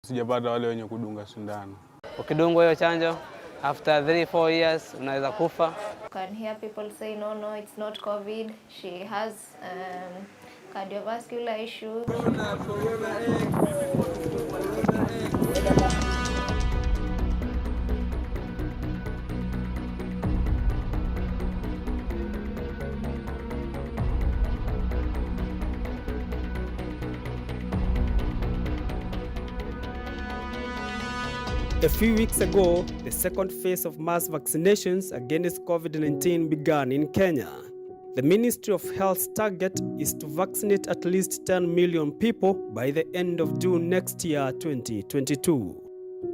Sijapata wale wenye kudunga sindano. Ukidungwa hiyo chanjo after 3-4 years unaweza kufa. Can hear people say no, it's not COVID. She has cardiovascular issues. A few weeks ago, the second phase of mass vaccinations against COVID-19 began in Kenya. The Ministry of Health's target is to vaccinate at least 10 million people by the end of June next year, 2022.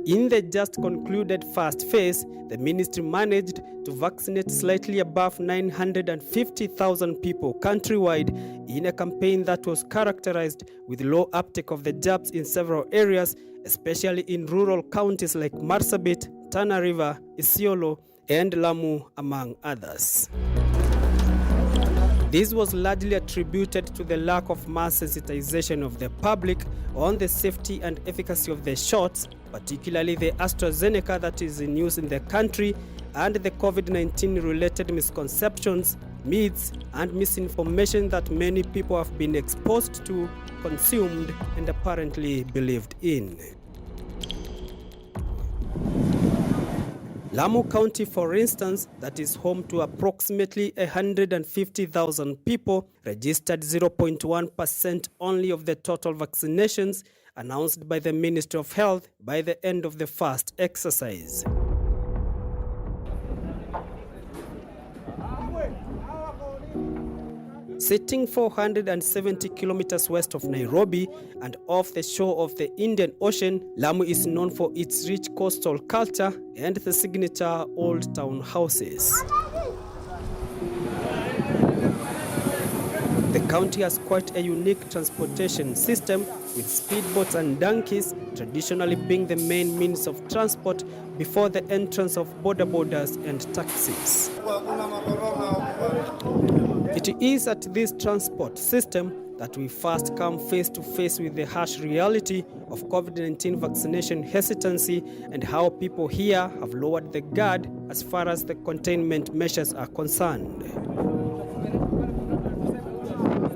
In the just concluded first phase, the ministry managed to vaccinate slightly above 950,000 people countrywide in a campaign that was characterized with low uptake of the jabs in several areas, especially in rural counties like Marsabit, Tana River, Isiolo, and Lamu, among others. This was largely attributed to the lack of mass sensitization of the public on the safety and efficacy of the shots, particularly the AstraZeneca that is in use in the country, and the COVID-19 related misconceptions, myths, and misinformation that many people have been exposed to, consumed, and apparently believed in. Lamu County, for instance, that is home to approximately 150,000 people, registered 0.1% only of the total vaccinations announced by the Ministry of Health by the end of the first exercise. Sitting 470 kilometers west of Nairobi and off the shore of the Indian Ocean, Lamu is known for its rich coastal culture and the signature old town houses. The county has quite a unique transportation system, with speedboats and donkeys traditionally being the main means of transport before the entrance of border borders and taxis. It is at this transport system that we first come face to face with the harsh reality of COVID-19 vaccination hesitancy and how people here have lowered the guard as far as the containment measures are concerned.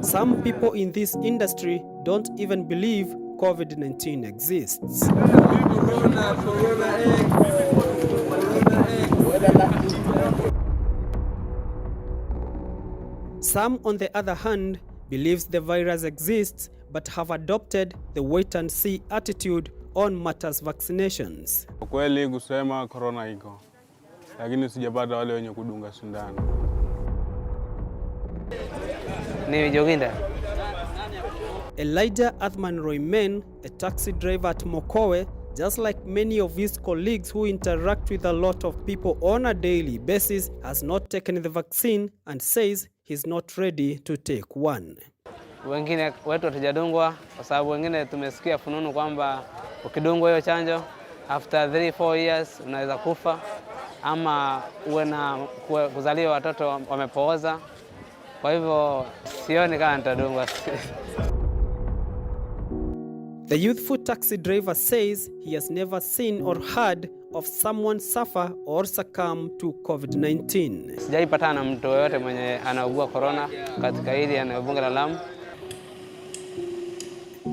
Some people in this industry don't even believe COVID-19 exists. Some, on the other hand, believes the virus exists but have adopted the wait-and-see attitude on matters vaccinations. Kweli kusema corona iko, lakini sijapata wale wenye kudunga sindano. Ni joginda. Elijah Athman Roymen, a taxi driver at Mokowe, just like many of his colleagues who interact with a lot of people on a daily basis, has not taken the vaccine and says he's not ready to take one. Wengine wetu hatujadungwa kwa sababu wengine tumesikia fununu kwamba ukidungwa hiyo chanjo after 3-4 years unaweza kufa ama uwe na kuzaliwa watoto wamepooza. Kwa hivyo sioni kama nitadungwa. The youthful taxi driver says he has never seen or heard of someone suffer or succumb to COVID-19. Sijaipata na mtu yote mwenye anaugua corona katika hili eneo bunge la Lamu.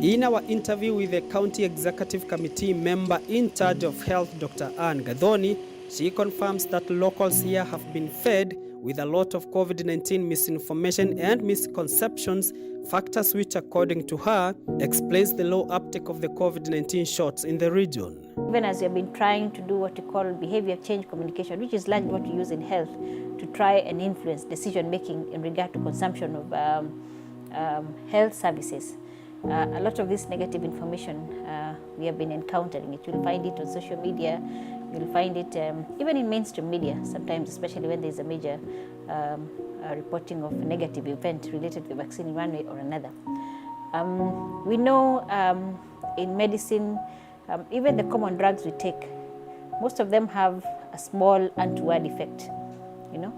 In our interview with the County Executive Committee member in charge of health, Dr. Anne Gadhoni, she confirms that locals here have been fed with a lot of COVID-19 misinformation and misconceptions, factors which, according to her, explains the low uptake of the COVID-19 shots in the region. Even as we have been trying to do what we call behavior change communication, which is largely what we use in health to try and influence decision-making in regard to consumption of health services. A lot of this negative information we have been encountering it. You'll find it on social media, you'll find it even in mainstream media, sometimes, especially when there's a major reporting of a negative event related to the vaccine in one way or another. We know in medicine, even the common drugs we take, most of them have a small untoward effect. You know,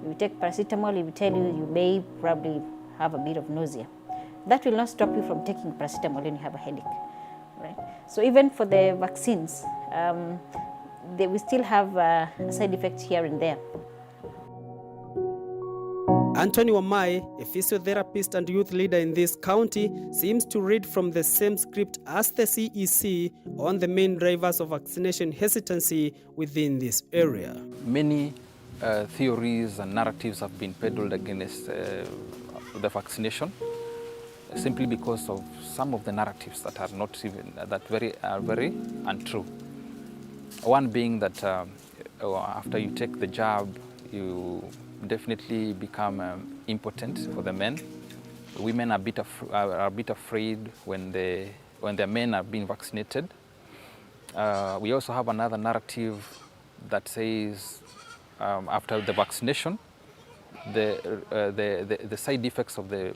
if you take paracetamol, it will tell you you may probably have a bit of nausea. That will not stop you from taking paracetamol when you have a headache. right? So even for the vaccines, we still have side effects here and there. Anthony Wamai, a physiotherapist and youth leader in this county, seems to read from the same script as the CEC on the main drivers of vaccination hesitancy within this area. Many theories and narratives have been peddled against the vaccination, simply because of some of the narratives that are not even are very untrue. One being that after you take the jab, you definitely become impotent for the men. Women are a bit afraid when their men are being vaccinated. We also have another narrative that says after the vaccination, the side effects of the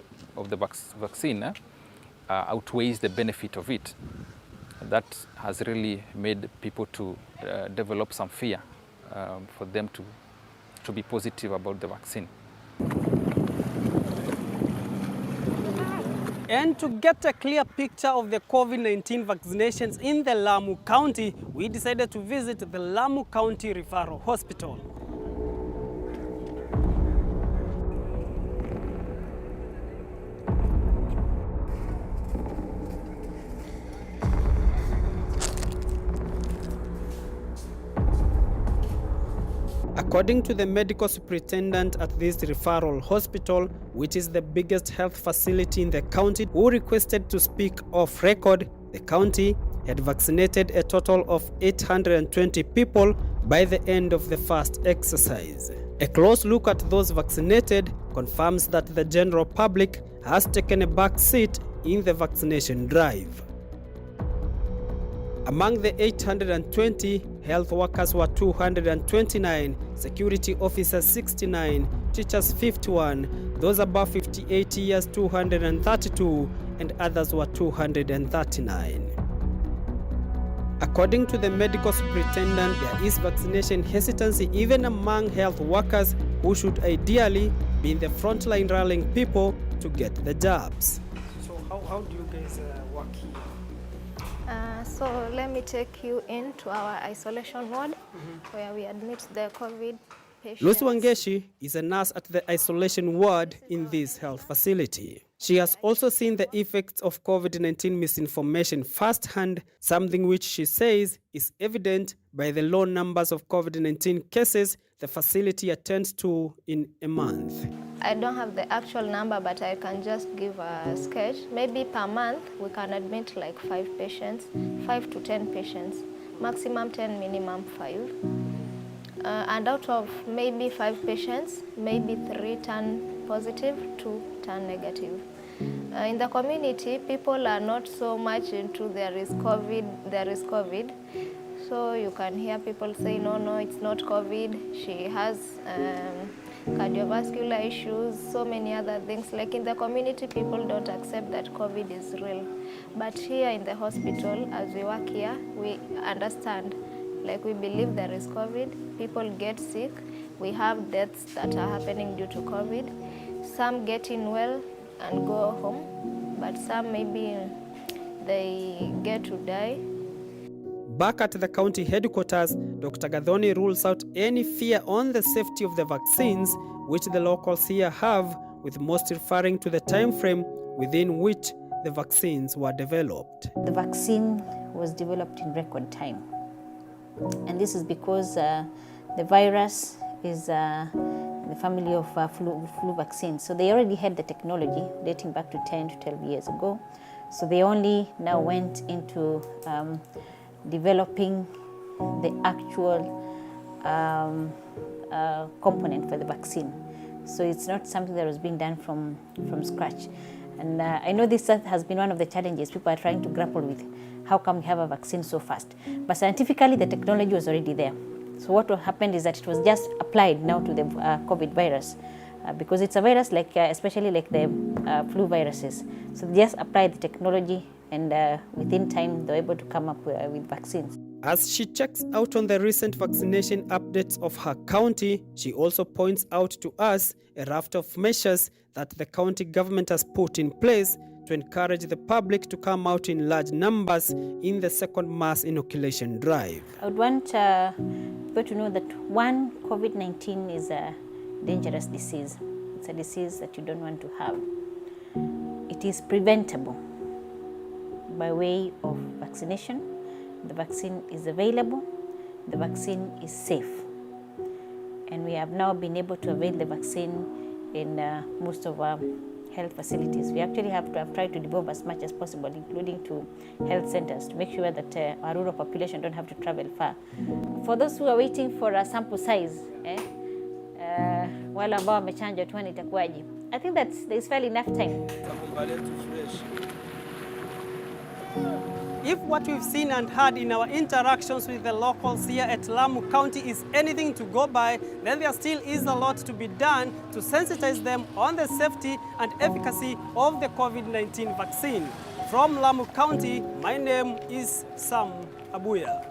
vaccine outweighs the benefit of it. That has really made people to develop some fear for them to be positive about the vaccine. And to get a clear picture of the COVID-19 vaccinations in the Lamu County, we decided to visit the Lamu County Referral Hospital. According to the medical superintendent at this referral hospital, which is the biggest health facility in the county, who requested to speak off record, the county had vaccinated a total of 820 people by the end of the first exercise. A close look at those vaccinated confirms that the general public has taken a back seat in the vaccination drive. Among the 820, health workers were 229, security officers 69, teachers 51, those above 58 years 232, and others were 239. According to the medical superintendent, there is vaccination hesitancy even among health workers who should ideally be in the frontline rallying people to get the jabs. So how do you guys work here? So let me take you into our isolation ward where we admit the COVID patients. Lucy Wangeshi is a nurse at the isolation ward in this health facility. She has also seen the effects of COVID-19 misinformation firsthand, something which she says is evident by the low numbers of COVID-19 cases the facility attends to in a month. I don't have the actual number, but I can just give a sketch. Maybe per month, we can admit like 5 patients, 5 to 10 patients, maximum 10, minimum 5. And out of maybe 5 patients, maybe 3 turn positive, 2 turn negative. In the community, people are not so much into there is COVID. So you can hear people say, no, it's not COVID. She has cardiovascular issues, so many other things. Like in the community, people don't accept that COVID is real. But here in the hospital, as we work here, we understand. Like we believe there is COVID, people get sick, we have deaths that are happening due to COVID. Some getting well and go home, but some maybe they get to die. Back at the county headquarters, Dr. Gathoni rules out any fear on the safety of the vaccines, which the locals here have, with most referring to the time frame within which the vaccines were developed. The vaccine was developed in record time. And this is because the virus is the family of flu vaccines. So they already had the technology dating back to 10 to 12 years ago. So they only now went into developing the actual component for the vaccine. So it's not something that was being done from scratch. And I know this has been one of the challenges people are trying to grapple with. How come we have a vaccine so fast? But scientifically, the technology was already there. So what happened is that it was just applied now to the COVID virus because it's a virus like, especially like the flu viruses. So they just applied the technology and within time they were able to come up with vaccines. As she checks out on the recent vaccination updates of her county, she also points out to us a raft of measures that the county government has put in place to encourage the public to come out in large numbers in the second mass inoculation drive. I would want people to know that one, COVID-19 is a dangerous disease. It's a disease that you don't want to have. It is preventable by way of vaccination. The vaccine is available. The vaccine is safe. And we have now been able to avail the vaccine in most of our health facilities. We actually have tried to devolve as much as possible, including to health centers, to make sure that our rural population don't have to travel far. For those who are waiting for a sample size, wale ambao wamechanjwa tuone itakuwaje. I think that there is fairly enough time. If what we've seen and heard in our interactions with the locals here at Lamu County is anything to go by, then there still is a lot to be done to sensitize them on the safety and efficacy of the COVID-19 vaccine. From Lamu County, my name is Sam Abuya.